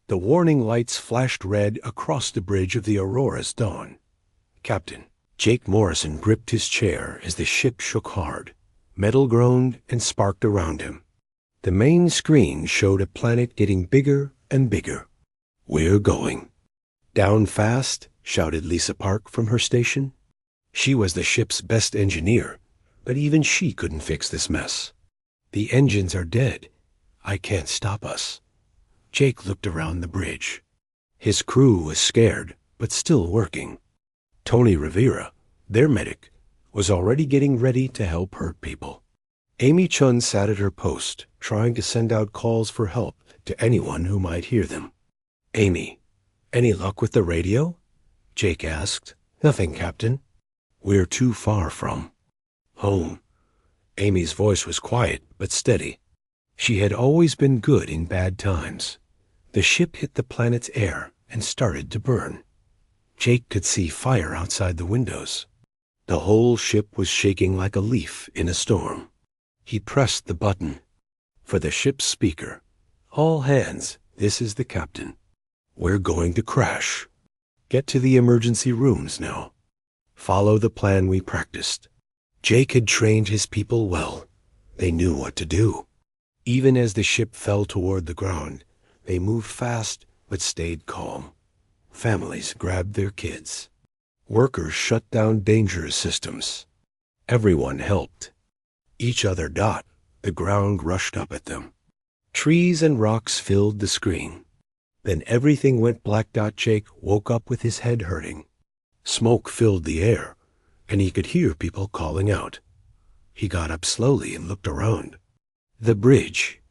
The warning lights flashed red across the bridge of the Aurora's dawn. Captain. Jake Morrison gripped his chair as the ship shook hard. Metal groaned and sparked around him. The main screen showed a planet getting bigger and bigger. "We're going." "Down fast," shouted Lisa Park from her station. She was the ship's best engineer, but even she couldn't fix this mess. "The engines are dead. I can't stop us." Jake looked around the bridge. His crew was scared, but still working. Tony Rivera, their medic, was already getting ready to help hurt people. Amy Chun sat at her post, trying to send out calls for help to anyone who might hear them. "Amy, any luck with the radio?" Jake asked. "Nothing, Captain." "We're too far from home." Amy's voice was quiet but steady. She had always been good in bad times. The ship hit the planet's air and started to burn. Jake could see fire outside the windows. The whole ship was shaking like a leaf in a storm. He pressed the button. For the ship's speaker, "All hands, this is the captain. We're going to crash. Get to the emergency rooms now. Follow the plan we practiced." Jake had trained his people well. They knew what to do. Even as the ship fell toward the ground, they moved fast but stayed calm. Families grabbed their kids. Workers shut down dangerous systems. Everyone helped. Each other dot, the ground rushed up at them. Trees and rocks filled the screen. Then everything went black. Jake woke up with his head hurting. Smoke filled the air, and he could hear people calling out. He got up slowly and looked around. The bridge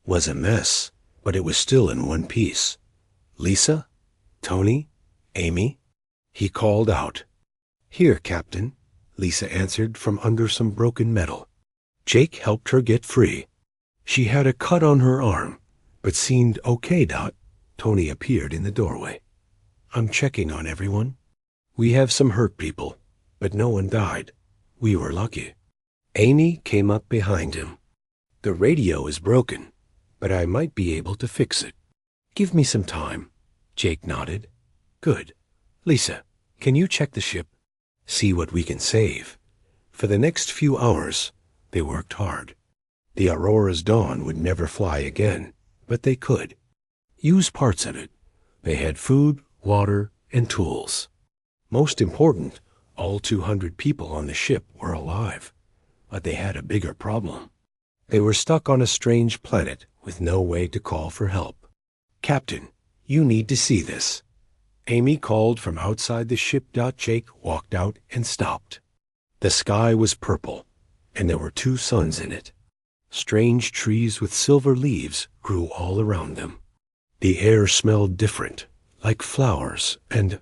was a mess, but it was still in one piece. "Lisa? Tony? Amy?" He called out. "Here, Captain," Lisa answered from under some broken metal. Jake helped her get free. She had a cut on her arm, but seemed okay. Tony appeared in the doorway. "I'm checking on everyone. We have some hurt people, but no one died. We were lucky." Amy came up behind him. "The radio is broken, but I might be able to fix it. Give me some time." Jake nodded. "Good. Lisa, can you check the ship? See what we can save." For the next few hours, they worked hard. The Aurora's dawn would never fly again, but they could use parts of it. They had food, water, and tools. Most important, all 200 people on the ship were alive. But they had a bigger problem. They were stuck on a strange planet with no way to call for help. "Captain, you need to see this." Amy called from outside the ship. Jake walked out and stopped. The sky was purple, and there were 2 suns in it. Strange trees with silver leaves grew all around them. The air smelled different, like flowers and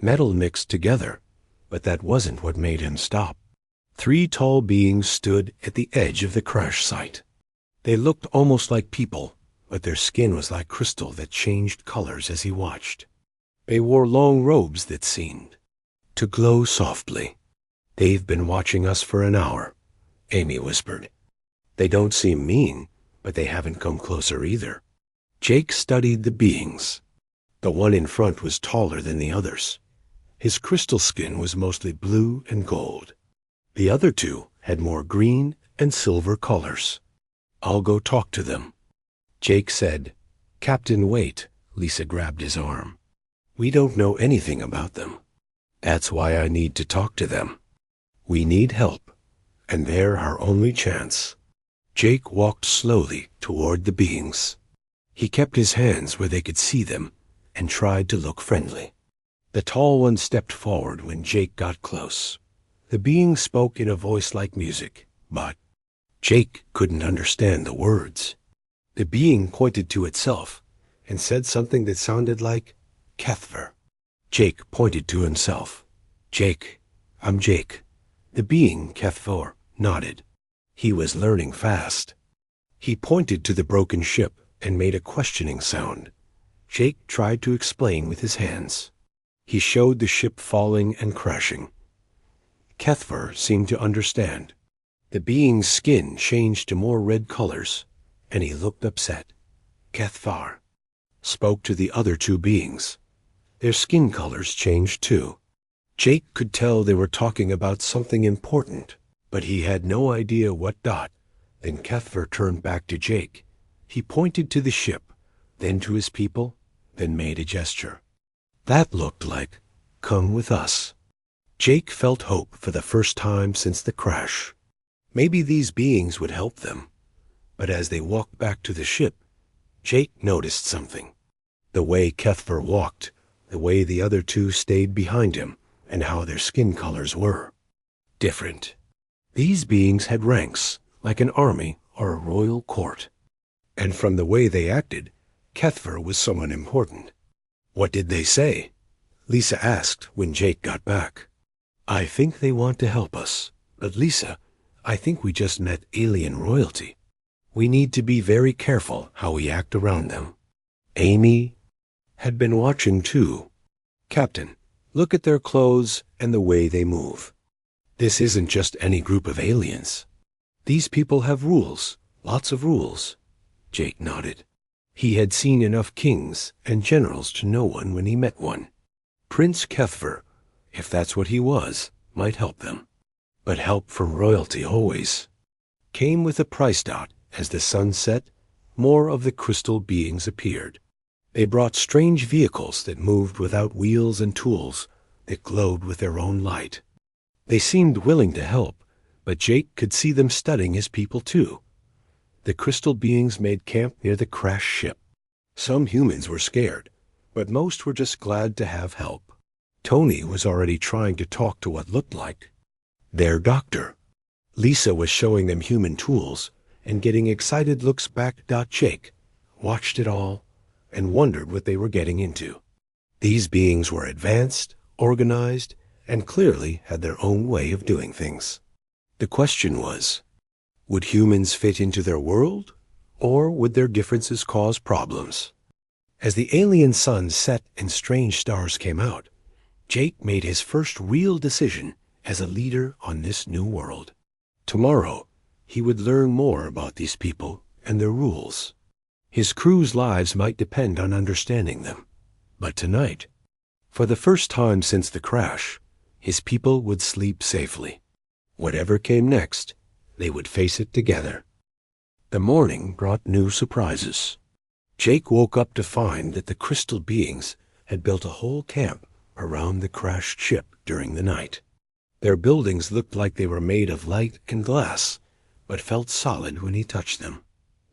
metal mixed together, but that wasn't what made him stop. 3 tall beings stood at the edge of the crash site. They looked almost like people, but their skin was like crystal that changed colors as he watched. They wore long robes that seemed to glow softly. "They've been watching us for an hour," Amy whispered. "They don't seem mean, but they haven't come closer either." Jake studied the beings. The one in front was taller than the others. His crystal skin was mostly blue and gold. The other 2 had more green and silver colors. "I'll go talk to them." Jake said. "Captain, wait." Lisa grabbed his arm. "We don't know anything about them. That's why I need to talk to them. We need help, and they're our only chance." Jake walked slowly toward the beings. He kept his hands where they could see them and tried to look friendly. The tall one stepped forward when Jake got close. The being spoke in a voice like music, but Jake couldn't understand the words. The being pointed to itself and said something that sounded like Kethver. Jake pointed to himself. "Jake, I'm Jake." The being, Kethver, nodded. He was learning fast. He pointed to the broken ship and made a questioning sound. Jake tried to explain with his hands. He showed the ship falling and crashing. Kethver seemed to understand. The being's skin changed to more red colors, and he looked upset. "Kethvar, spoke to the other two beings. Their skin colors changed too. Jake could tell they were talking about something important, but he had no idea what. Then Kethver turned back to Jake. He pointed to the ship, then to his people, then made a gesture. That looked like, "Come with us." Jake felt hope for the first time since the crash. Maybe these beings would help them. But as they walked back to the ship, Jake noticed something. The way Kethver walked, the way the other two stayed behind him, and how their skin colors were different. These beings had ranks, like an army or a royal court. And from the way they acted, Kethver was someone important. "What did they say?" Lisa asked when Jake got back. "I think they want to help us. But Lisa, I think we just met alien royalty. We need to be very careful how we act around them." Amy had been watching too. "Captain, look at their clothes and the way they move. This isn't just any group of aliens. These people have rules, lots of rules." Jake nodded. He had seen enough kings and generals to know one when he met one. Prince Kethver, if that's what he was, might help them. But help from royalty always came with a price. As the sun set, more of the crystal beings appeared. They brought strange vehicles that moved without wheels and tools, that glowed with their own light. They seemed willing to help, but Jake could see them studying his people too. The crystal beings made camp near the crashed ship. Some humans were scared, but most were just glad to have help. Tony was already trying to talk to what looked like their doctor. Lisa was showing them human tools and getting excited looks back. Jake watched it all and wondered what they were getting into. These beings were advanced, organized, and clearly had their own way of doing things. The question was, would humans fit into their world, or would their differences cause problems? As the alien sun set and strange stars came out, Jake made his first real decision as a leader on this new world. Tomorrow, he would learn more about these people and their rules. His crew's lives might depend on understanding them. But tonight, for the first time since the crash, his people would sleep safely. Whatever came next, they would face it together. The morning brought new surprises. Jake woke up to find that the crystal beings had built a whole camp around the crashed ship during the night. Their buildings looked like they were made of light and glass, but felt solid when he touched them.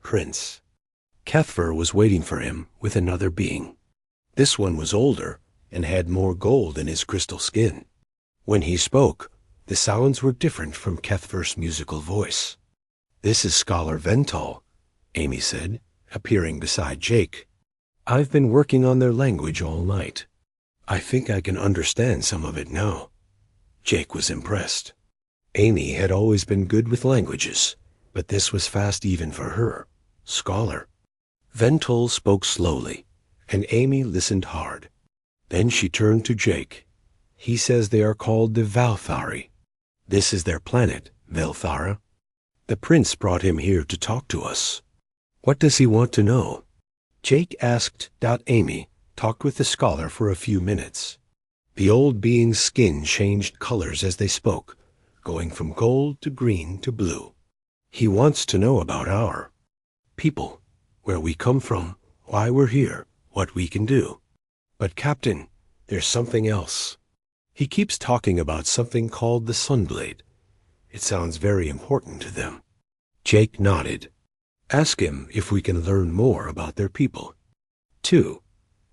Prince Kethver was waiting for him with another being. This one was older and had more gold in his crystal skin. When he spoke, the sounds were different from Kethver's musical voice. "This is Scholar Vental," Amy said, appearing beside Jake. "I've been working on their language all night. I think I can understand some of it now." Jake was impressed. Amy had always been good with languages, but this was fast even for her. Scholar. Vental spoke slowly, and Amy listened hard. Then she turned to Jake. "He says they are called the Valthari. This is their planet, Velthara. The prince brought him here to talk to us. What does he want to know?" Jake asked. Amy talked with the scholar for a few minutes. The old being's skin changed colors as they spoke, going from gold to green to blue. "He wants to know about our people, where we come from, why we're here, what we can do. But Captain, there's something else. He keeps talking about something called the Sunblade. It sounds very important to them." Jake nodded. "Ask him if we can learn more about their people." 2.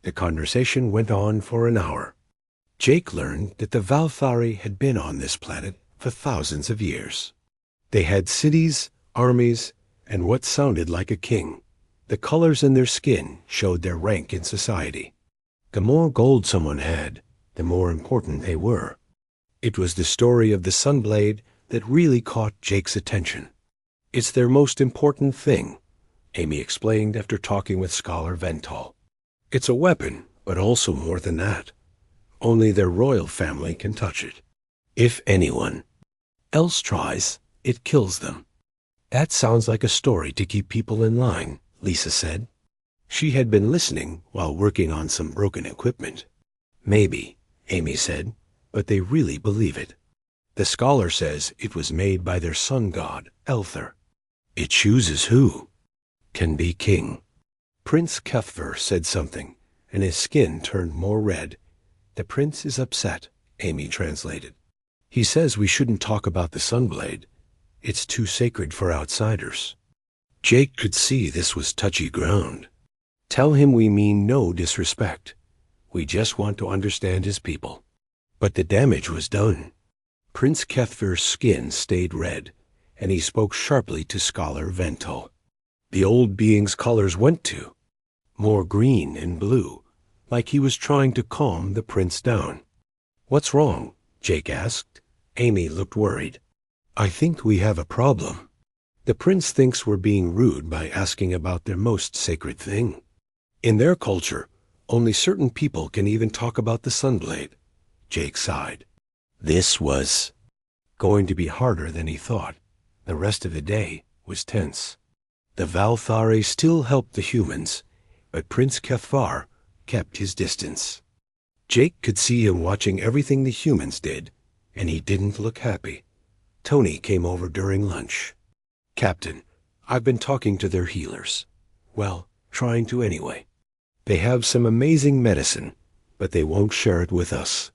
The conversation went on for an hour. Jake learned that the Valthari had been on this planet for thousands of years. They had cities, armies, and what sounded like a king. The colors in their skin showed their rank in society. The more gold someone had, the more important they were. It was the story of the Sunblade that really caught Jake's attention. "It's their most important thing," Amy explained after talking with Scholar Vental. "It's a weapon, but also more than that. Only their royal family can touch it. If anyone else tries, it kills them." "That sounds like a story to keep people in line," Lisa said. She had been listening while working on some broken equipment. Maybe, Amy said, but they really believe it. The scholar says it was made by their sun god, Elther. It chooses who can be king. Prince Kefver said something, and his skin turned more red. The prince is upset, Amy translated. He says we shouldn't talk about the Sunblade. It's too sacred for outsiders. Jake could see this was touchy ground. Tell him we mean no disrespect. We just want to understand his people. But the damage was done. Prince Kefver's skin stayed red, and he spoke sharply to Scholar Vental. The old being's colors went to more green and blue, like he was trying to calm the prince down. What's wrong? Jake asked. Amy looked worried. I think we have a problem. The prince thinks we're being rude by asking about their most sacred thing. In their culture, only certain people can even talk about the Sunblade. Jake sighed. This was going to be harder than he thought. The rest of the day was tense. The Valthari still helped the humans, but Prince Kefvar kept his distance. Jake could see him watching everything the humans did, and he didn't look happy. Tony came over during lunch. Captain, I've been talking to their healers. Well, trying to anyway. They have some amazing medicine, but they won't share it with us.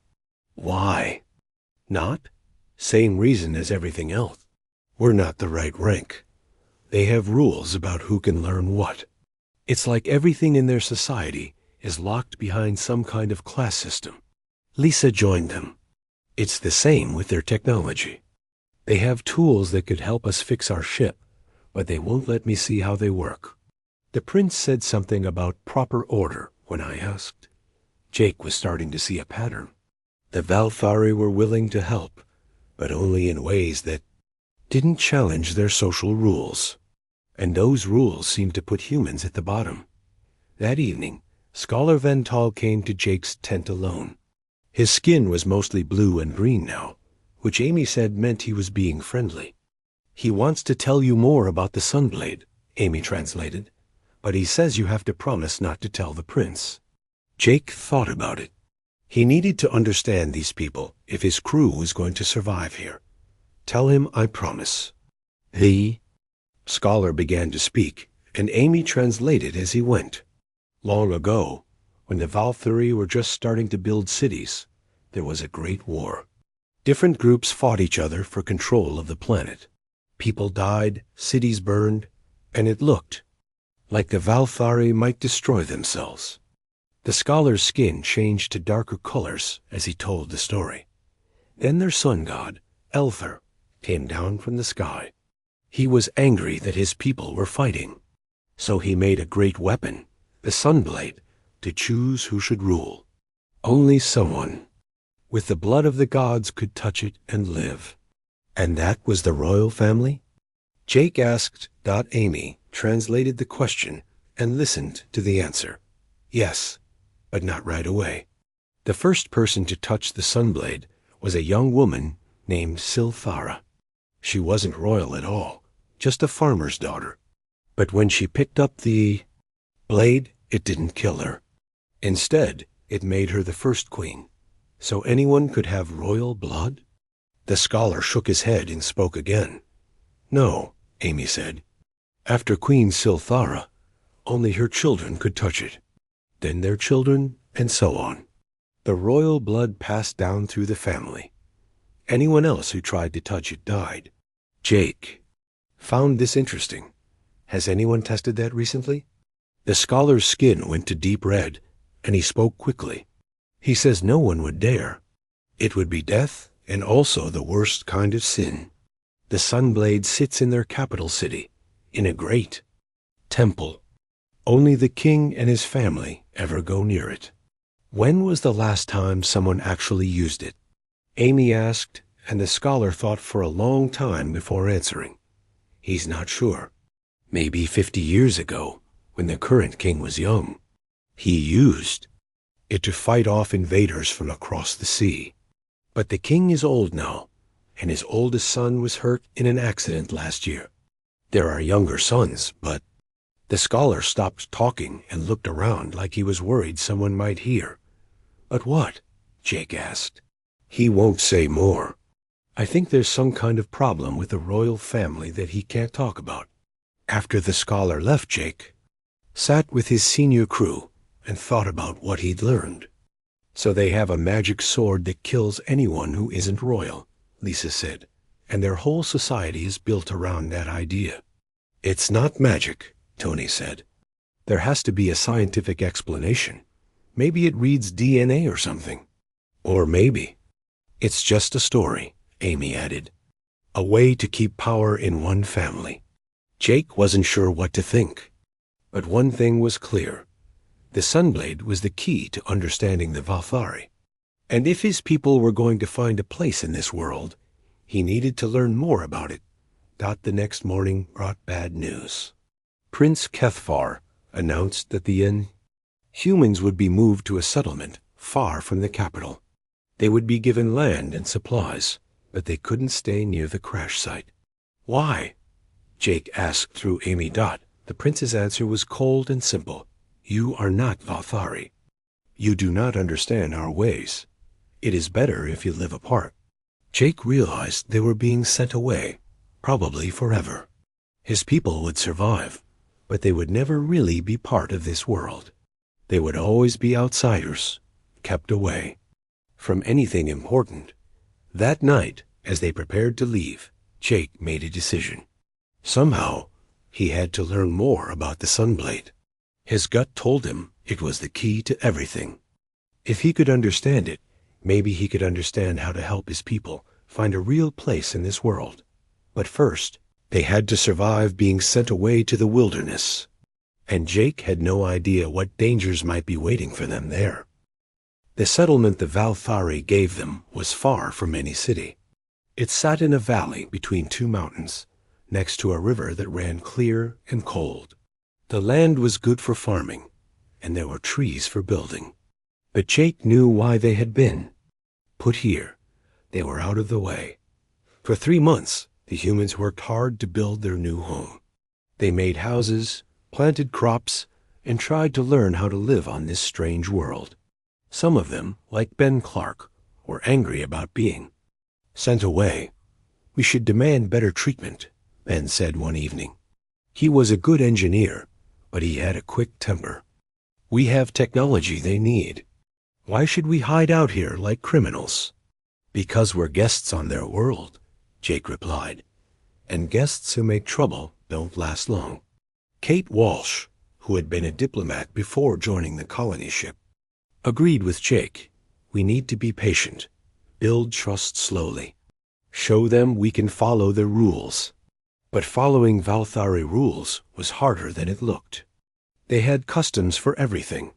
Why? Not? Same reason as everything else. We're not the right rank. They have rules about who can learn what. It's like everything in their society is locked behind some kind of class system. Lisa joined them. It's the same with their technology. They have tools that could help us fix our ship, but they won't let me see how they work. The prince said something about proper order when I asked. Jake was starting to see a pattern. The Valthari were willing to help, but only in ways that didn't challenge their social rules. And those rules seemed to put humans at the bottom. That evening, Scholar Vental came to Jake's tent alone. His skin was mostly blue and green now, which Amy said meant he was being friendly. He wants to tell you more about the Sunblade, Amy translated, but he says you have to promise not to tell the prince. Jake thought about it. He needed to understand these people if his crew was going to survive here. Tell him I promise. The scholar began to speak, and Amy translated as he went. Long ago, when the Valthari were just starting to build cities, there was a great war. Different groups fought each other for control of the planet. People died, cities burned, and it looked like the Valthari might destroy themselves. The scholar's skin changed to darker colors as he told the story. Then their sun god, Elther, came down from the sky. He was angry that his people were fighting, so he made a great weapon, the Sunblade, to choose who should rule. Only someone with the blood of the gods could touch it and live. And that was the royal family? Jake asked. Amy translated the question and listened to the answer. Yes, but not right away. The first person to touch the Sunblade was a young woman named Silthara. She wasn't royal at all, just a farmer's daughter. But when she picked up the blade, it didn't kill her. Instead, it made her the first queen. So anyone could have royal blood? The scholar shook his head and spoke again. No, Amy said. After Queen Silthara, only her children could touch it. Then their children, and so on. The royal blood passed down through the family. Anyone else who tried to touch it died. Jake found this interesting. Has anyone tested that recently? The scholar's skin went to deep red, and he spoke quickly. He says no one would dare. It would be death, and also the worst kind of sin. The Sunblade sits in their capital city, in a great temple. Only the king and his family ever go near it. When was the last time someone actually used it? Amy asked, and the scholar thought for a long time before answering. He's not sure. Maybe 50 years ago, when the current king was young. He used it to fight off invaders from across the sea. But the king is old now, and his oldest son was hurt in an accident last year. There are younger sons, but The scholar stopped talking and looked around like he was worried someone might hear. "But what?" Jake asked. "He won't say more. I think there's some kind of problem with the royal family that he can't talk about." After the scholar left, Jake sat with his senior crew and thought about what he'd learned. "So they have a magic sword that kills anyone who isn't royal," Lisa said, "and their whole society is built around that idea." "It's not magic," Tony said. "There has to be a scientific explanation. Maybe it reads DNA or something. Or maybe it's just a story," Amy added. "A way to keep power in one family." Jake wasn't sure what to think. But one thing was clear. The Sunblade was the key to understanding the Valthari. And if his people were going to find a place in this world, he needed to learn more about it. The next morning brought bad news. Prince Kethvar announced that the humans would be moved to a settlement far from the capital. They would be given land and supplies, but they couldn't stay near the crash site. "Why?" Jake asked through Amy. The prince's answer was cold and simple. "You are not Valthari. You do not understand our ways. It is better if you live apart." Jake realized they were being sent away, probably forever. His people would survive, but they would never really be part of this world. They would always be outsiders, kept away from anything important. That night, as they prepared to leave, Jake made a decision. Somehow, he had to learn more about the Sunblade. His gut told him it was the key to everything. If he could understand it, maybe he could understand how to help his people find a real place in this world. But first, they had to survive being sent away to the wilderness. And Jake had no idea what dangers might be waiting for them there. The settlement the Valthari gave them was far from any city. It sat in a valley between two mountains, next to a river that ran clear and cold. The land was good for farming, and there were trees for building. But Jake knew why they had been put here. They were out of the way. For 3 months, the humans worked hard to build their new home. They made houses, planted crops, and tried to learn how to live on this strange world. Some of them, like Ben Clark, were angry about being sent away. "We should demand better treatment," Ben said one evening. He was a good engineer, but he had a quick temper. "We have technology they need. Why should we hide out here like criminals?" "Because we're guests on their world," Jake replied. "And guests who make trouble don't last long." Kate Walsh, who had been a diplomat before joining the colony ship, agreed with Jake. "We need to be patient, build trust slowly, show them we can follow their rules." But following Valthari rules was harder than it looked. They had customs for everything: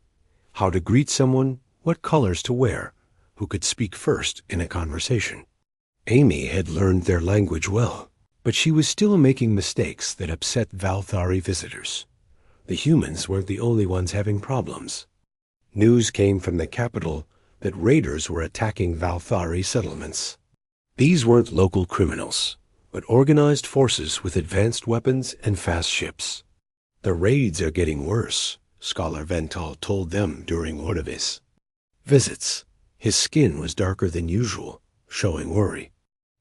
how to greet someone, what colors to wear, who could speak first in a conversation. Amy had learned their language well, but she was still making mistakes that upset Valthari visitors. The humans weren't the only ones having problems. News came from the capital that raiders were attacking Valthari settlements. These weren't local criminals, but organized forces with advanced weapons and fast ships. "The raids are getting worse," Scholar Vental told them during one of his visits. His skin was darker than usual, showing worry.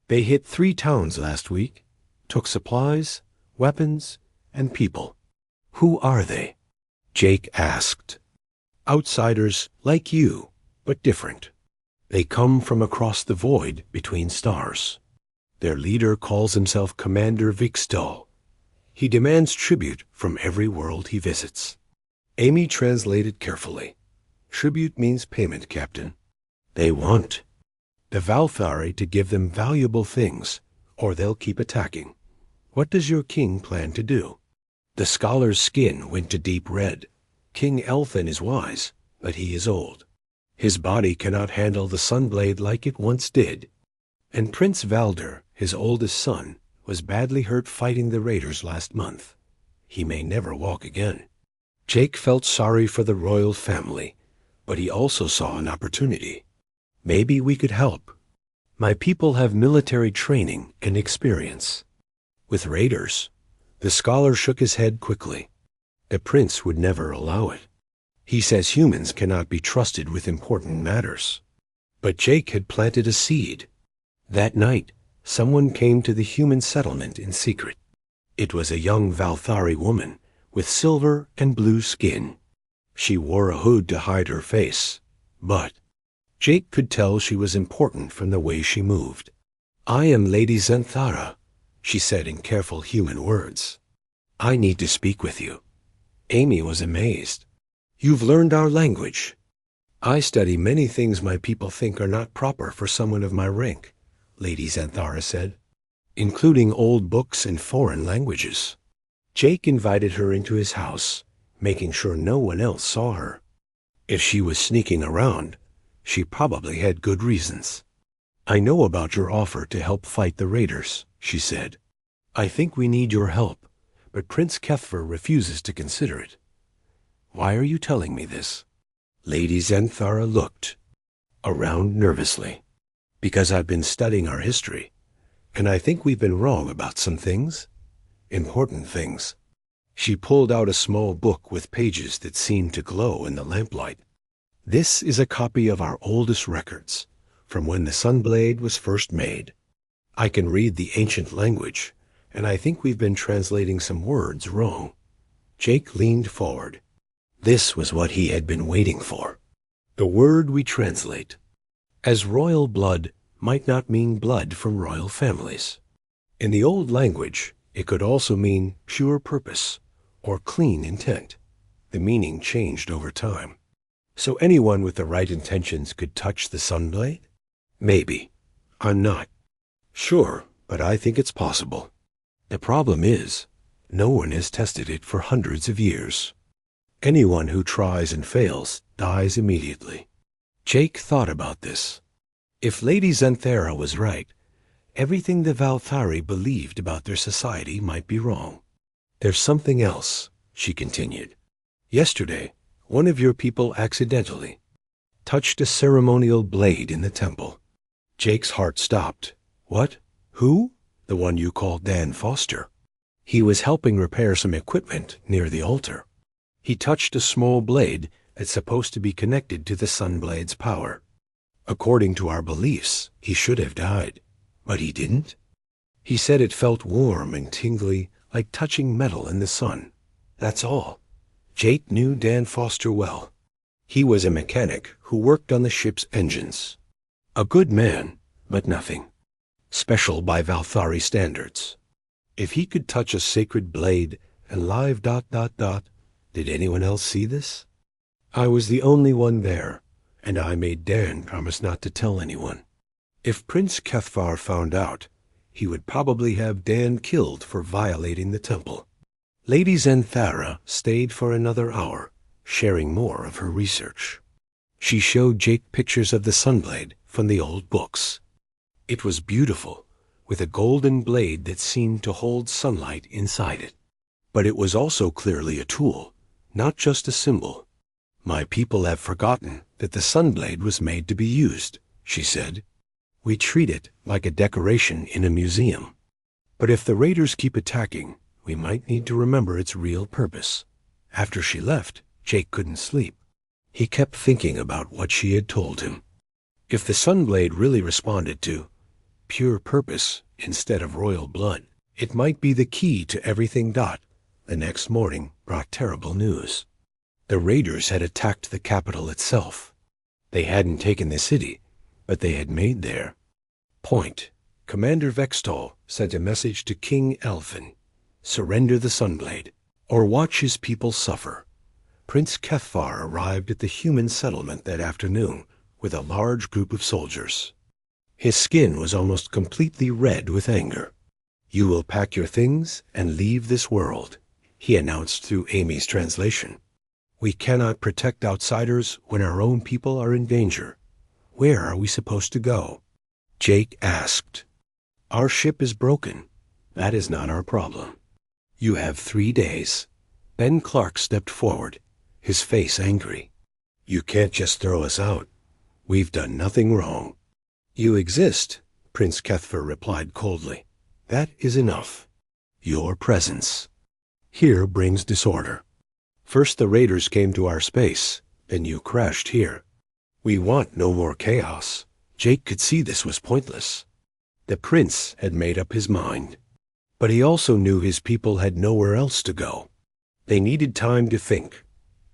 "They hit 3 towns last week, took supplies, weapons, and people." "Who are they?" Jake asked. "Outsiders like you, but different. They come from across the void between stars. Their leader calls himself Commander Vikstol. He demands tribute from every world he visits." Amy translated carefully. "Tribute means payment, Captain. They want the Valthari to give them valuable things, or they'll keep attacking. What does your king plan to do?" The scholar's skin went to deep red. "King Elthan is wise, but he is old. His body cannot handle the Sunblade like it once did. And Prince Valder, his oldest son, was badly hurt fighting the raiders last month. He may never walk again." Jake felt sorry for the royal family, but he also saw an opportunity. "Maybe we could help. My people have military training and experience." With raiders, the scholar shook his head quickly. The prince would never allow it. He says humans cannot be trusted with important matters. But Jake had planted a seed. That night, someone came to the human settlement in secret. It was a young Valthari woman with silver and blue skin. She wore a hood to hide her face, but Jake could tell she was important from the way she moved. "I am Lady Xanthara," she said in careful human words. "I need to speak with you." Amy was amazed. "You've learned our language." "I study many things my people think are not proper for someone of my rank," Lady Xanthara said, "including old books and foreign languages." Jake invited her into his house, making sure no one else saw her. If she was sneaking around, she probably had good reasons. "I know about your offer to help fight the raiders," she said. "I think we need your help, but Prince Kethfer refuses to consider it." "Why are you telling me this?" Lady Xanthara looked around nervously. "Because I've been studying our history, and I think we've been wrong about some things. Important things." She pulled out a small book with pages that seemed to glow in the lamplight. "This is a copy of our oldest records, from when the Sunblade was first made. I can read the ancient language, and I think we've been translating some words wrong." Jake leaned forward. This was what he had been waiting for. "The word we translate as royal blood might not mean blood from royal families. In the old language, it could also mean pure purpose or clean intent. The meaning changed over time. So anyone with the right intentions could touch the Sunblade? Maybe. I'm not sure, but I think it's possible. The problem is, no one has tested it for hundreds of years. Anyone who tries and fails dies immediately." Jake thought about this. If Lady Xanthara was right, everything the Valthari believed about their society might be wrong. "There's something else," she continued. "Yesterday, one of your people accidentally touched a ceremonial blade in the temple." Jake's heart stopped. "What? Who?" "The one you call Dan Foster. He was helping repair some equipment near the altar. He touched a small blade that's supposed to be connected to the Sunblade's power. According to our beliefs, he should have died, but he didn't. He said it felt warm and tingly, like touching metal in the sun. That's all." Jake knew Dan Foster well. He was a mechanic who worked on the ship's engines. A good man, but nothing special by Valthari standards. If he could touch a sacred blade and live ... Did anyone else see this? I was the only one there, and I made Dan promise not to tell anyone. If Prince Kethvar found out, he would probably have Dan killed for violating the temple. Lady Xanthara stayed for another hour, sharing more of her research. She showed Jake pictures of the Sunblade from the old books. It was beautiful, with a golden blade that seemed to hold sunlight inside it. But it was also clearly a tool, not just a symbol. "My people have forgotten that the Sunblade was made to be used," she said. "We treat it like a decoration in a museum. But if the raiders keep attacking, we might need to remember its real purpose." After she left, Jake couldn't sleep. He kept thinking about what she had told him. If the Sunblade really responded to pure purpose instead of royal blood, it might be the key to everything. The next morning brought terrible news. The raiders had attacked the capital itself. They hadn't taken the city, but they had made their point. Commander Vextol sent a message to King Elfin: "Surrender the Sunblade, or watch his people suffer." Prince Kethvar arrived at the human settlement that afternoon with a large group of soldiers. His skin was almost completely red with anger. "You will pack your things and leave this world," he announced through Amy's translation. "We cannot protect outsiders when our own people are in danger. Where are we supposed to go?" Jake asked. "Our ship is broken. That is not our problem. You have 3 days. Ben Clark stepped forward, his face angry. "You can't just throw us out. We've done nothing wrong." "You exist," Prince Kethvar replied coldly. "That is enough. Your presence here brings disorder. First the raiders came to our space, then you crashed here. We want no more chaos. Jake could see this was pointless. The prince had made up his mind. But he also knew his people had nowhere else to go. They needed time to think,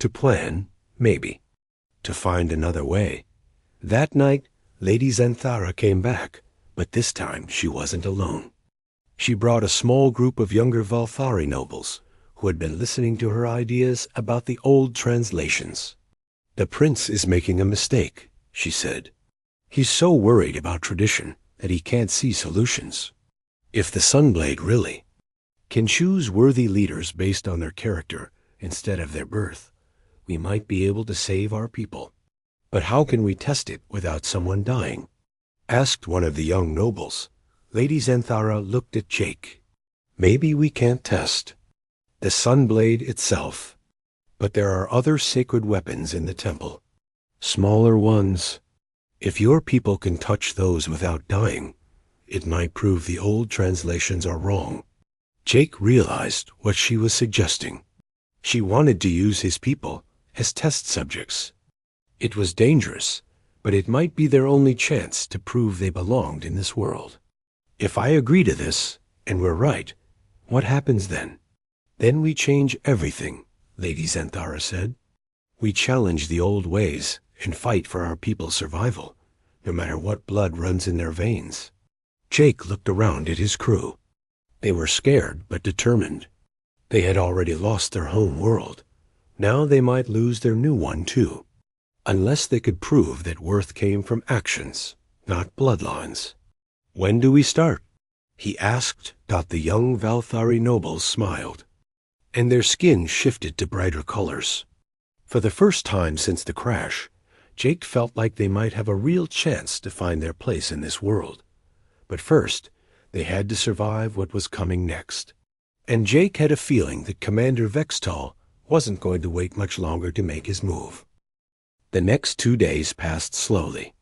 to plan, maybe, to find another way. That night, Lady Xanthara came back, but this time she wasn't alone. She brought a small group of younger Valthari nobles who had been listening to her ideas about the old translations. The prince is making a mistake, she said. He's so worried about tradition that he can't see solutions. If the Sunblade really can choose worthy leaders based on their character instead of their birth, we might be able to save our people. But how can we test it without someone dying? Asked one of the young nobles. Lady Xanthara looked at Jake. Maybe we can't test the Sunblade itself, but there are other sacred weapons in the temple. Smaller ones. If your people can touch those without dying, it might prove the old translations are wrong. Jake realized what she was suggesting. She wanted to use his people as test subjects. It was dangerous, but it might be their only chance to prove they belonged in this world. If I agree to this, and we're right, what happens then? Then we change everything, Lady Xanthara said. We challenge the old ways and fight for our people's survival, no matter what blood runs in their veins. Jake looked around at his crew. They were scared but determined. They had already lost their home world. Now they might lose their new one too, unless they could prove that worth came from actions, not bloodlines. When do we start? He asked. The young Valthari nobles smiled, and their skin shifted to brighter colors. For the first time since the crash, Jake felt like they might have a real chance to find their place in this world. But first, they had to survive what was coming next. And Jake had a feeling that Commander Vextall wasn't going to wait much longer to make his move. The next 2 days passed slowly.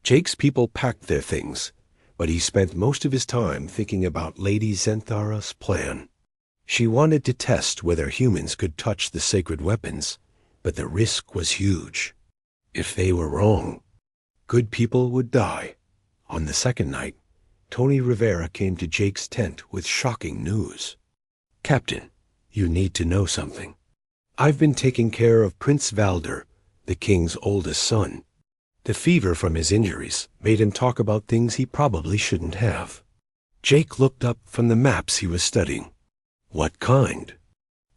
Jake's people packed their things, but he spent most of his time thinking about Lady Xanthara's plan. She wanted to test whether humans could touch the sacred weapons, but the risk was huge. If they were wrong, good people would die. On the second night, Tony Rivera came to Jake's tent with shocking news. Captain, you need to know something. I've been taking care of Prince Valder, the king's oldest son. The fever from his injuries made him talk about things he probably shouldn't have. Jake looked up from the maps he was studying. What kind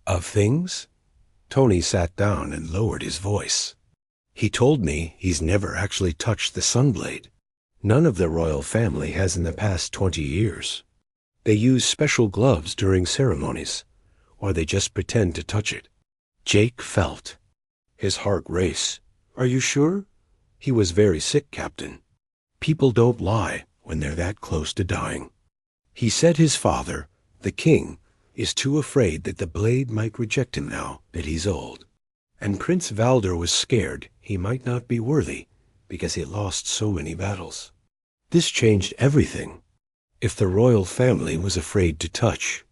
of things? Tony sat down and lowered his voice. He told me he's never actually touched the Sunblade. None of the royal family has in the past 20 years. They use special gloves during ceremonies, or they just pretend to touch it. Jake felt his heart race. Are you sure? He was very sick, Captain. People don't lie when they're that close to dying. He said his father, the king, is too afraid that the blade might reject him now that he's old. And Prince Valder was scared he might not be worthy because he lost so many battles. This changed everything. If the royal family was afraid to touch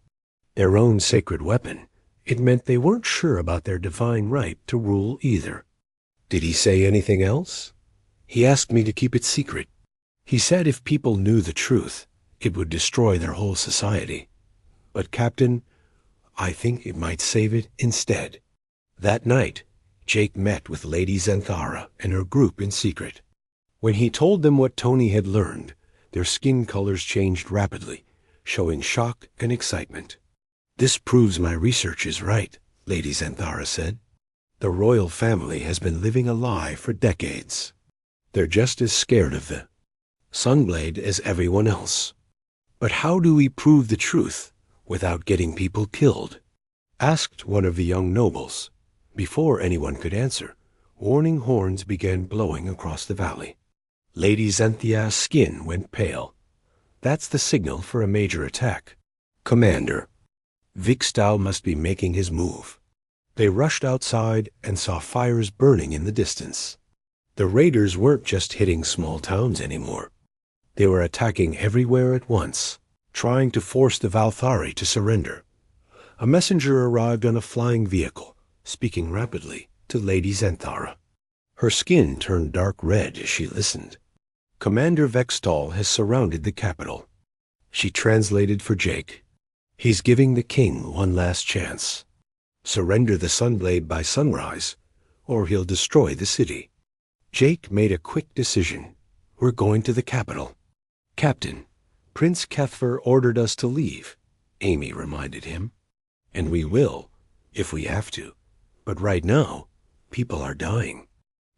their own sacred weapon, it meant they weren't sure about their divine right to rule either. Did he say anything else? He asked me to keep it secret. He said if people knew the truth, it would destroy their whole society. But, Captain, I think it might save it instead. That night, Jake met with Lady Xanthara and her group in secret. When he told them what Tony had learned, their skin colors changed rapidly, showing shock and excitement. This proves my research is right, Lady Xanthara said. The royal family has been living a lie for decades. They're just as scared of the Sunblade as everyone else. But how do we prove the truth without getting people killed? Asked one of the young nobles. Before anyone could answer, warning horns began blowing across the valley. Lady Xanthia's skin went pale. That's the signal for a major attack. Commander, Vixtau must be making his move. They rushed outside and saw fires burning in the distance. The raiders weren't just hitting small towns anymore. They were attacking everywhere at once, trying to force the Valthari to surrender. A messenger arrived on a flying vehicle, speaking rapidly to Lady Xanthara. Her skin turned dark red as she listened. Commander Vextall has surrounded the capital. She translated for Jake. He's giving the king one last chance. Surrender the Sunblade by sunrise, or he'll destroy the city. Jake made a quick decision. We're going to the capital. Captain, Prince Kethfer ordered us to leave, Amy reminded him. And we will, if we have to. But right now, people are dying.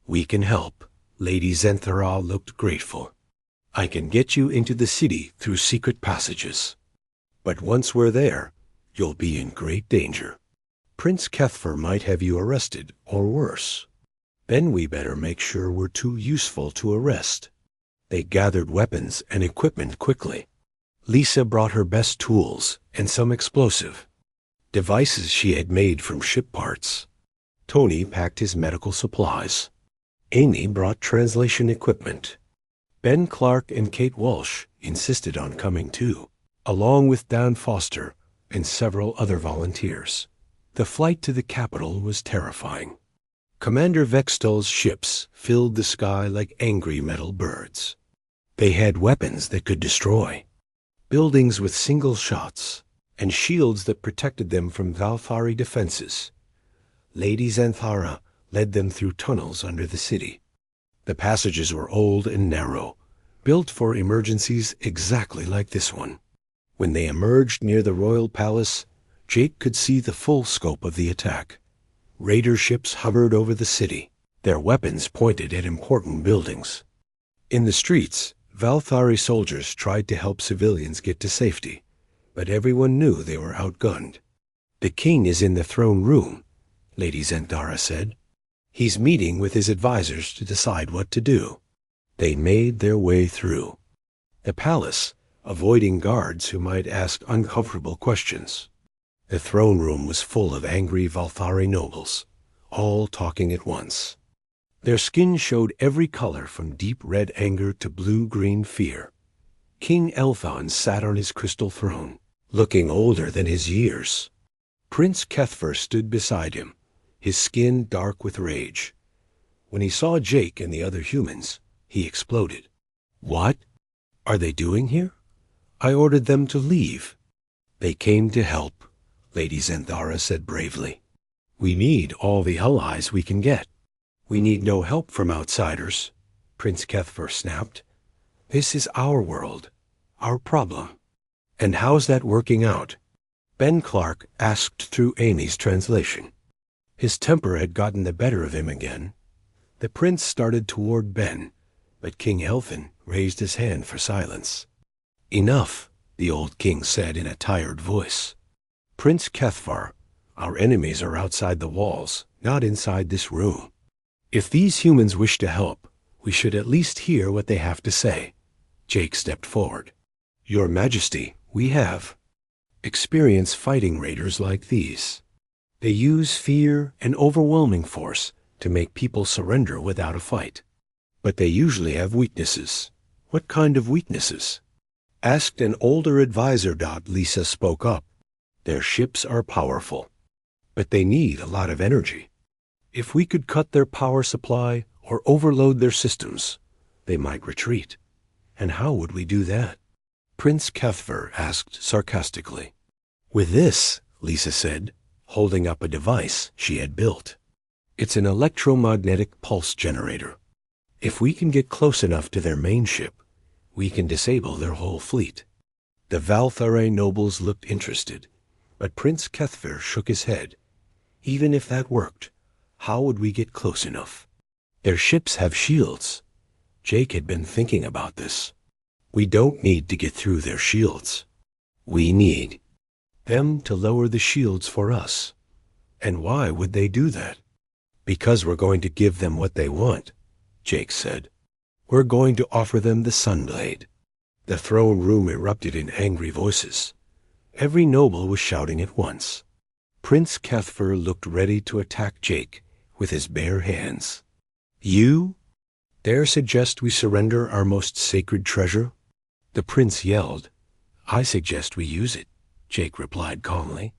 We can help. Lady Xanthara looked grateful. I can get you into the city through secret passages. But once we're there, you'll be in great danger. Prince Kethfer might have you arrested, or worse. Then we better make sure we're too useful to arrest. They gathered weapons and equipment quickly. Lisa brought her best tools and some explosive devices she had made from ship parts. Tony packed his medical supplies. Amy brought translation equipment. Ben Clark and Kate Walsh insisted on coming too, along with Dan Foster and several other volunteers. The flight to the capital was terrifying. Commander Vextall's ships filled the sky like angry metal birds. They had weapons that could destroy, buildings with single shots, and shields that protected them from Valthari defenses. Lady Xanthara led them through tunnels under the city. The passages were old and narrow, built for emergencies exactly like this one. When they emerged near the royal palace, Jake could see the full scope of the attack. Raider ships hovered over the city, their weapons pointed at important buildings. In the streets, Valthari soldiers tried to help civilians get to safety, but everyone knew they were outgunned. The king is in the throne room, Lady Xanthara said. He's meeting with his advisors to decide what to do. They made their way through the palace, avoiding guards who might ask uncomfortable questions. The throne room was full of angry Valthari nobles, all talking at once. Their skin showed every color from deep red anger to blue-green fear. King Elthon sat on his crystal throne, looking older than his years. Prince Kethfer stood beside him, his skin dark with rage. When he saw Jake and the other humans, he exploded. What are they doing here? I ordered them to leave. They came to help, Lady Xanthara said bravely. We need all the allies we can get. We need no help from outsiders, Prince Kethfer snapped. This is our world, our problem. And how's that working out? Ben Clark asked through Amy's translation. His temper had gotten the better of him again. The prince started toward Ben, but King Elfin raised his hand for silence. Enough, the old king said in a tired voice. Prince Kethfer, our enemies are outside the walls, not inside this room. If these humans wish to help, we should at least hear what they have to say. Jake stepped forward. Your Majesty, we have experience fighting raiders like these. They use fear and overwhelming force to make people surrender without a fight. But they usually have weaknesses. What kind of weaknesses? Asked an older advisor. Lisa spoke up. Their ships are powerful, but they need a lot of energy. If we could cut their power supply or overload their systems, they might retreat. And how would we do that? Prince Kethfer asked sarcastically. With this, Lisa said, holding up a device she had built. It's an electromagnetic pulse generator. If we can get close enough to their main ship, we can disable their whole fleet. The Valthari nobles looked interested, but Prince Kethfer shook his head. Even if that worked, how would we get close enough? Their ships have shields. Jake had been thinking about this. We don't need to get through their shields. We need them to lower the shields for us. And why would they do that? Because we're going to give them what they want, Jake said. We're going to offer them the Sunblade. The throne room erupted in angry voices. Every noble was shouting at once. Prince Kethfer looked ready to attack Jake with his bare hands. You dare suggest we surrender our most sacred treasure? The prince yelled. I suggest we use it, Jake replied calmly.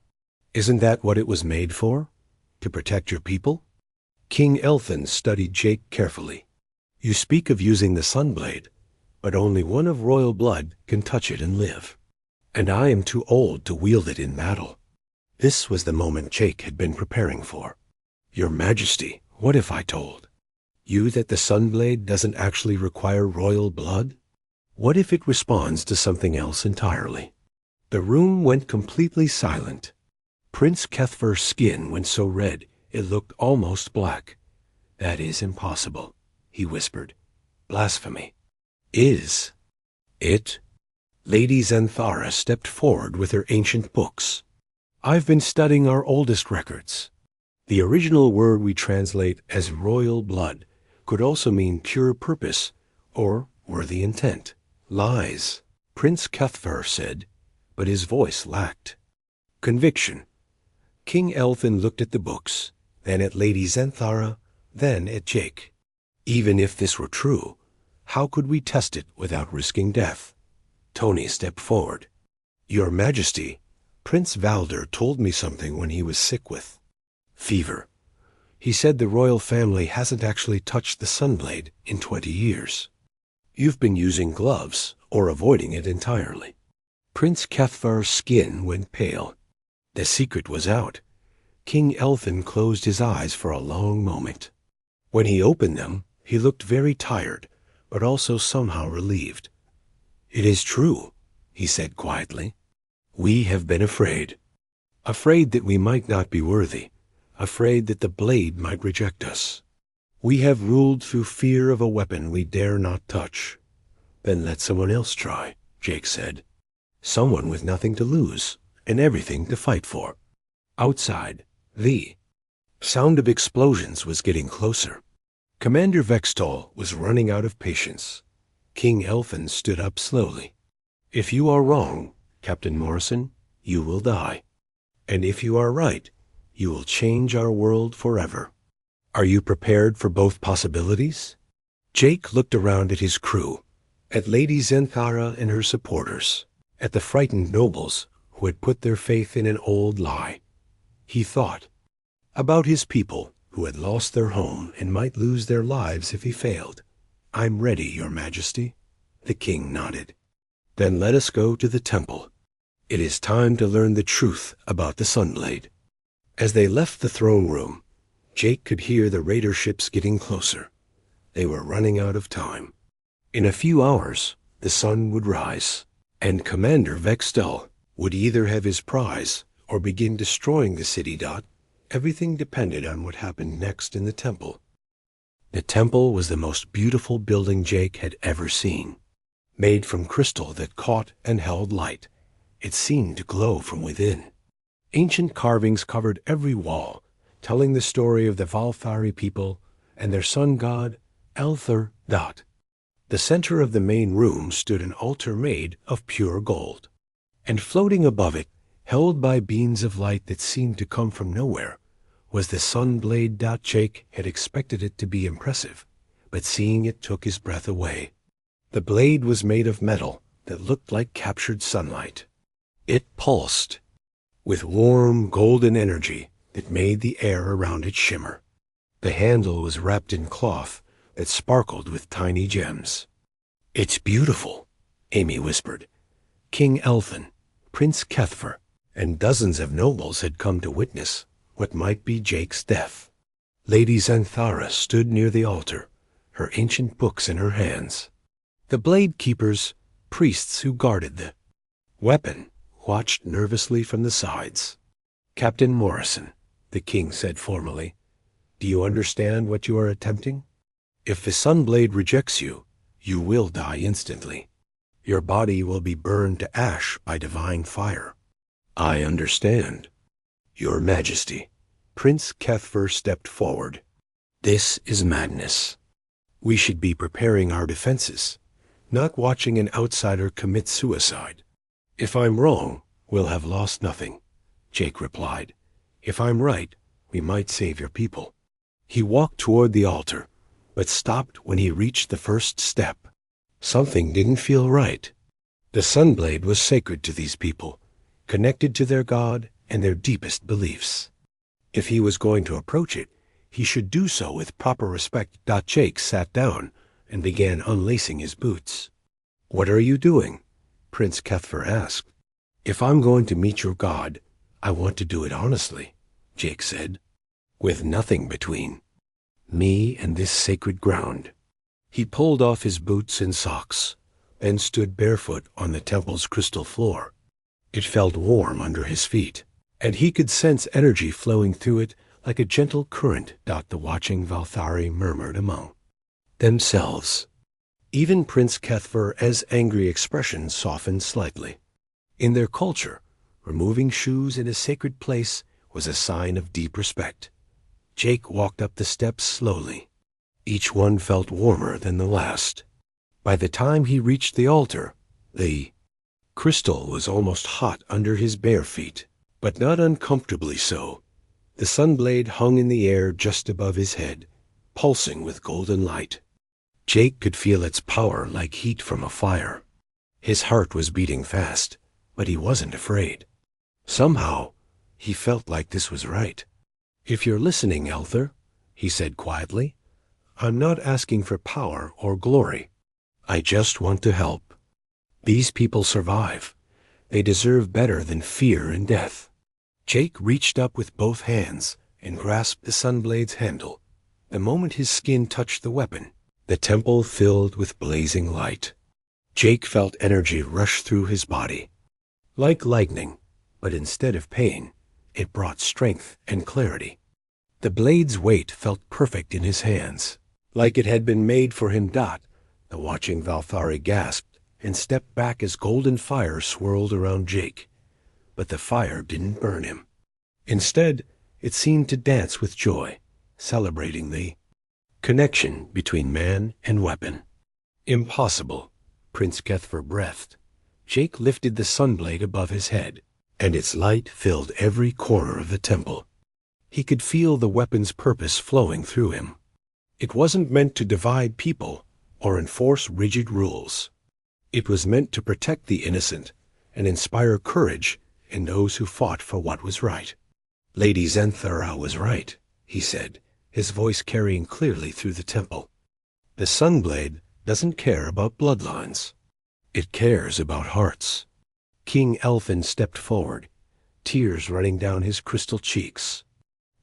Isn't that what it was made for? To protect your people? King Elfin studied Jake carefully. You speak of using the Sunblade, but only one of royal blood can touch it and live. And I am too old to wield it in battle. This was the moment Jake had been preparing for. Your Majesty, what if I told you that the Sunblade doesn't actually require royal blood? What if it responds to something else entirely? The room went completely silent. Prince Kethfer's skin went so red it looked almost black. That is impossible, he whispered. Blasphemy. Is it? Lady Xanthara stepped forward with her ancient books. I've been studying our oldest records. The original word we translate as royal blood could also mean pure purpose or worthy intent. Lies, Prince Kethfer said, but his voice lacked conviction. King Elfin looked at the books, then at Lady Xanthara, then at Jake. Even if this were true, how could we test it without risking death? Tony stepped forward. Your Majesty, Prince Valder told me something when he was sick with fever. He said the royal family hasn't actually touched the Sunblade in 20 years. You've been using gloves or avoiding it entirely. Prince Kethfar's skin went pale. The secret was out. King Elfin closed his eyes for a long moment. When he opened them, he looked very tired, but also somehow relieved. It is true, he said quietly. We have been afraid. Afraid that we might not be worthy. Afraid that the blade might reject us. We have ruled through fear of a weapon we dare not touch. Then let someone else try, Jake said. Someone with nothing to lose and everything to fight for. Outside, the sound of explosions was getting closer. Commander Vextol was running out of patience. King Elfin stood up slowly. If you are wrong, Captain Morrison, you will die. And if you are right, you will change our world forever. Are you prepared for both possibilities? Jake looked around at his crew, at Lady Xanthara and her supporters, at the frightened nobles who had put their faith in an old lie. He thought about his people who had lost their home and might lose their lives if he failed. I'm ready, Your Majesty. The king nodded. Then let us go to the temple. It is time to learn the truth about the Sunblade. As they left the throne room, Jake could hear the raider ships getting closer. They were running out of time. In a few hours, the sun would rise, and Commander Vextel would either have his prize or begin destroying the city. Everything depended on what happened next in the temple. The temple was the most beautiful building Jake had ever seen. Made from crystal that caught and held light, it seemed to glow from within. Ancient carvings covered every wall, telling the story of the Valfari people and their sun god, Alther. The center of the main room stood an altar made of pure gold, and floating above it, held by beams of light that seemed to come from nowhere, was the Sunblade. Jake had expected it to be impressive, but seeing it took his breath away. The blade was made of metal that looked like captured sunlight. It pulsed with warm, golden energy that made the air around it shimmer. The handle was wrapped in cloth that sparkled with tiny gems. It's beautiful, Amy whispered. King Elfin, Prince Kethfer, and dozens of nobles had come to witness what might be Jake's death. Lady Xanthara stood near the altar, her ancient books in her hands. The blade keepers, priests who guarded the weapon, watched nervously from the sides. Captain Morrison, the king said formally, do you understand what you are attempting? If the Sunblade rejects you, you will die instantly. Your body will be burned to ash by divine fire. I understand. Your Majesty. Prince Kethfer stepped forward. This is madness. We should be preparing our defenses, not watching an outsider commit suicide. If I'm wrong, we'll have lost nothing, Jake replied. If I'm right, we might save your people. He walked toward the altar, but stopped when he reached the first step. Something didn't feel right. The Sunblade was sacred to these people, connected to their god and their deepest beliefs. If he was going to approach it, he should do so with proper respect. Jake sat down and began unlacing his boots. "What are you doing?" Prince Kethfer asked. "If I'm going to meet your god, I want to do it honestly," Jake said, "with nothing between me and this sacred ground." He pulled off his boots and socks, and stood barefoot on the temple's crystal floor. It felt warm under his feet, and he could sense energy flowing through it like a gentle current. The watching Valthari murmured among themselves. Even Prince Kethfer's angry expression softened slightly. In their culture, removing shoes in a sacred place was a sign of deep respect. Jake walked up the steps slowly. Each one felt warmer than the last. By the time he reached the altar, the crystal was almost hot under his bare feet, but not uncomfortably so. The sunblade hung in the air just above his head, pulsing with golden light. Jake could feel its power like heat from a fire. His heart was beating fast, but he wasn't afraid. Somehow, he felt like this was right. "If you're listening, Elther," he said quietly, "I'm not asking for power or glory. I just want to help. These people survive. They deserve better than fear and death." Jake reached up with both hands and grasped the sunblade's handle. The moment his skin touched the weapon, the temple filled with blazing light. Jake felt energy rush through his body. Like lightning, but instead of pain, it brought strength and clarity. The blade's weight felt perfect in his hands, like it had been made for him. The watching Valthari gasped and stepped back as golden fire swirled around Jake. But the fire didn't burn him. Instead, it seemed to dance with joy, celebrating the connection between man and weapon. "Impossible," Prince Kethfer breathed. Jake lifted the sunblade above his head, and its light filled every corner of the temple. He could feel the weapon's purpose flowing through him. It wasn't meant to divide people or enforce rigid rules. It was meant to protect the innocent and inspire courage in those who fought for what was right. "Lady Zenthara was right," he said, his voice carrying clearly through the temple. "The sunblade doesn't care about bloodlines. It cares about hearts." King Elfin stepped forward, tears running down his crystal cheeks.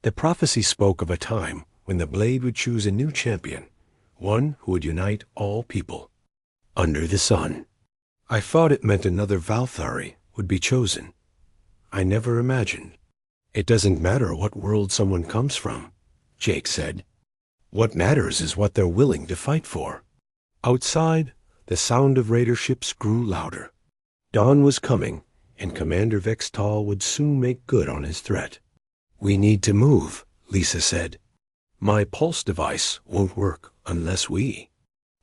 The prophecy spoke of a time when the blade would choose a new champion, one who would unite all people under the sun. "I thought it meant another Valthari would be chosen. I never imagined." "It doesn't matter what world someone comes from," Jake said. "What matters is what they're willing to fight for." Outside, the sound of raider ships grew louder. Dawn was coming, and Commander Vextal would soon make good on his threat. "We need to move," Lisa said. "My pulse device won't work unless we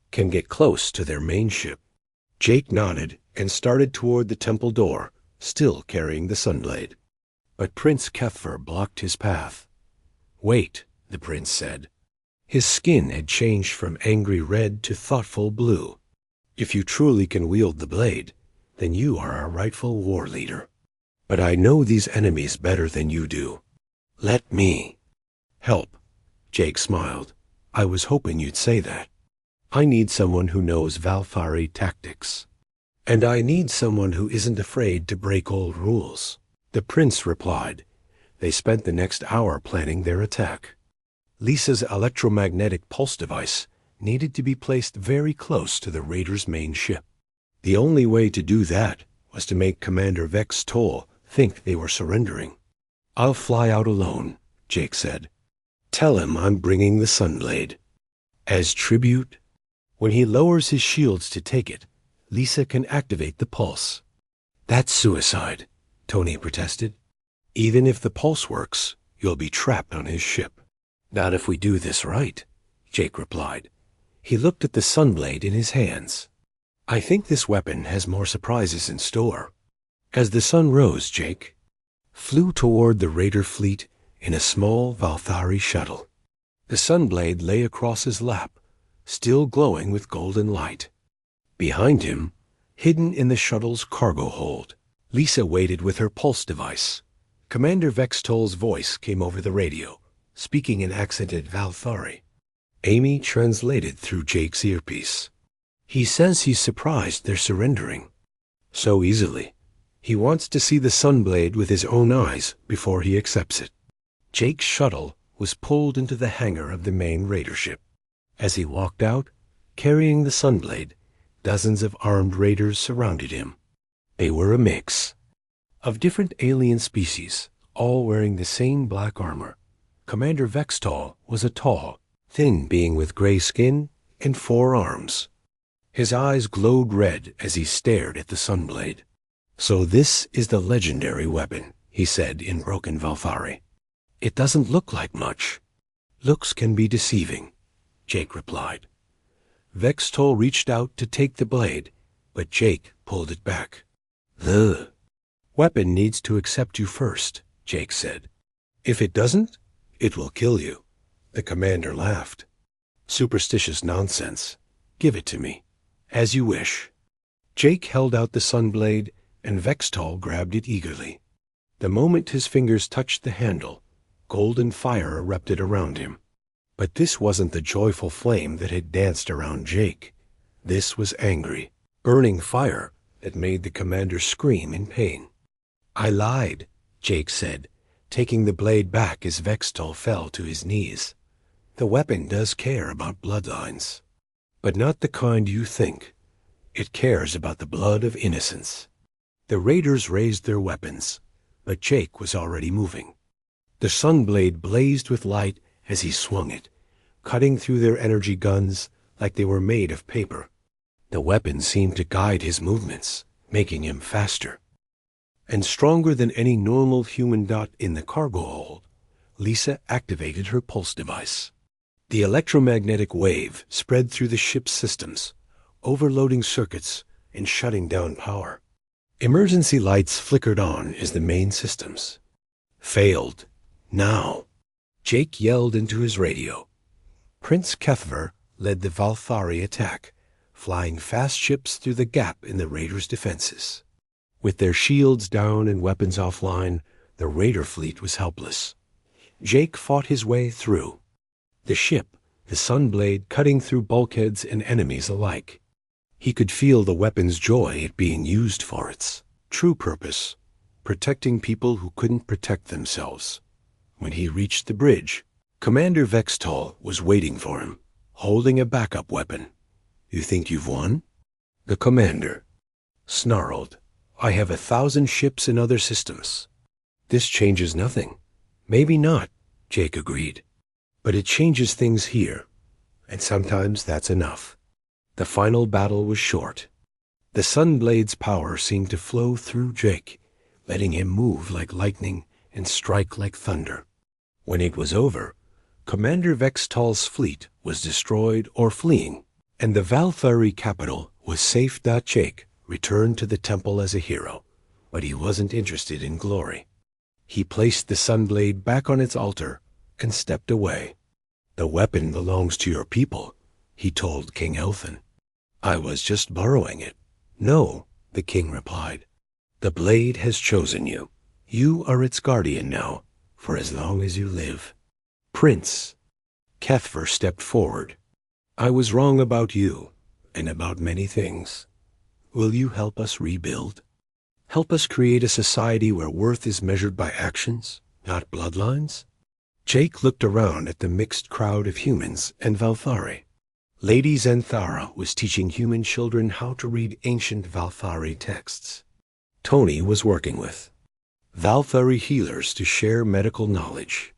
can get close to their main ship." Jake nodded and started toward the temple door, still carrying the sunblade. But Prince Kethfer blocked his path. "Wait," the prince said. His skin had changed from angry red to thoughtful blue. "If you truly can wield the blade, then you are our rightful war leader. But I know these enemies better than you do. Let me help." Jake smiled. "I was hoping you'd say that. I need someone who knows Valthari tactics. And I need someone who isn't afraid to break old rules." The prince replied. They spent the next hour planning their attack. Lisa's electromagnetic pulse device needed to be placed very close to the raiders' main ship. The only way to do that was to make Commander Vex Toll think they were surrendering. "I'll fly out alone," Jake said. "Tell him I'm bringing the sunblade. As tribute, when he lowers his shields to take it, Lisa can activate the pulse." "That's suicide," Tony protested. "Even if the pulse works, you'll be trapped on his ship." "Not if we do this right," Jake replied. He looked at the sunblade in his hands. "I think this weapon has more surprises in store." As the sun rose, Jake flew toward the raider fleet in a small Valthari shuttle. The sunblade lay across his lap, still glowing with golden light. Behind him, hidden in the shuttle's cargo hold, Lisa waited with her pulse device. Commander Vextol's voice came over the radio, speaking in accented Valthari. Amy translated through Jake's earpiece. He says he's surprised they're surrendering so easily. He wants to see the Sunblade with his own eyes before he accepts it. Jake's shuttle was pulled into the hangar of the main raider ship. As he walked out, carrying the Sunblade, dozens of armed raiders surrounded him. They were a mix of different alien species, all wearing the same black armor. Commander Vextol was a tall, thin being with gray skin and 4 arms. His eyes glowed red as he stared at the Sunblade. "So this is the legendary weapon," he said in broken Valthari. "It doesn't look like much." "Looks can be deceiving," Jake replied. Vextol reached out to take the blade, but Jake pulled it back. "The weapon needs to accept you first," Jake said. "If it doesn't, it will kill you." The commander laughed. "Superstitious nonsense. Give it to me. As you wish." Jake held out the Sunblade, and Vextol grabbed it eagerly. The moment his fingers touched the handle, golden fire erupted around him. But this wasn't the joyful flame that had danced around Jake. This was angry, burning fire that made the commander scream in pain. "I lied," Jake said, taking the blade back as Vextol fell to his knees. "The weapon does care about bloodlines, but not the kind you think. It cares about the blood of innocence." The raiders raised their weapons, but Jake was already moving. The Sunblade blazed with light as he swung it, cutting through their energy guns like they were made of paper. The weapon seemed to guide his movements, making him faster. And stronger than any normal human dot in the cargo hold, Lisa activated her pulse device. The electromagnetic wave spread through the ship's systems, overloading circuits and shutting down power. Emergency lights flickered on as the main systems failed. "Now!" Jake yelled into his radio. Prince Kethver led the Valthari attack, flying fast ships through the gap in the raiders' defenses. With their shields down and weapons offline, the raider fleet was helpless. Jake fought his way through. The ship, the Sunblade, cutting through bulkheads and enemies alike. He could feel the weapon's joy at being used for its true purpose, protecting people who couldn't protect themselves. When he reached the bridge, Commander Vextol was waiting for him, holding a backup weapon. "You think you've won?" The commander snarled. "I have 1,000 ships in other systems." "This changes nothing." "Maybe not," Jake agreed. "But it changes things here, and sometimes that's enough." The final battle was short. The Sunblade's power seemed to flow through Jake, letting him move like lightning and strike like thunder. When it was over, Commander Vextol's fleet was destroyed or fleeing, and the Valthari capital was safe. Jake returned to the temple as a hero, but he wasn't interested in glory. He placed the Sunblade back on its altar and stepped away. "The weapon belongs to your people," he told King Elthan. "I was just borrowing it." "No," the king replied. "The blade has chosen you. You are its guardian now, for as long as you live." "Prince," Kethver stepped forward, "I was wrong about you, and about many things. Will you help us rebuild? Help us create a society where worth is measured by actions, not bloodlines?" Jake looked around at the mixed crowd of humans and Valthari. Lady Xanthara was teaching human children how to read ancient Valthari texts. Tony was working with Valthari healers to share medical knowledge.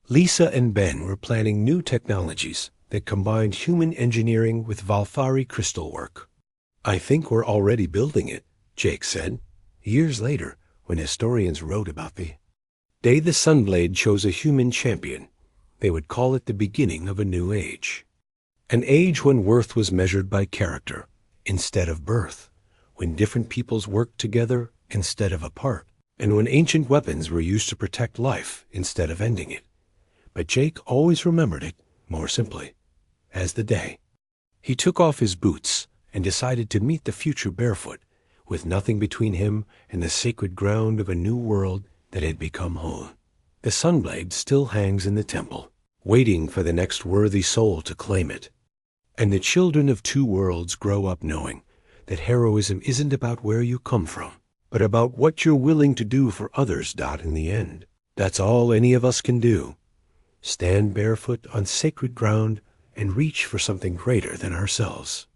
Lisa and Ben were planning new technologies that combined human engineering with Valthari crystal work. "I think we're already building it," Jake said, years later when historians wrote about the day the Sunblade chose a human champion. They would call it the beginning of a new age. An age when worth was measured by character instead of birth, when different peoples worked together instead of apart, and when ancient weapons were used to protect life instead of ending it. But Jake always remembered it more simply, as the day. He took off his boots and decided to meet the future barefoot, with nothing between him and the sacred ground of a new world that had become home. The Sunblade still hangs in the temple, waiting for the next worthy soul to claim it. And the children of two worlds grow up knowing that heroism isn't about where you come from, but about what you're willing to do for others. In the end, that's all any of us can do. Stand barefoot on sacred ground and reach for something greater than ourselves.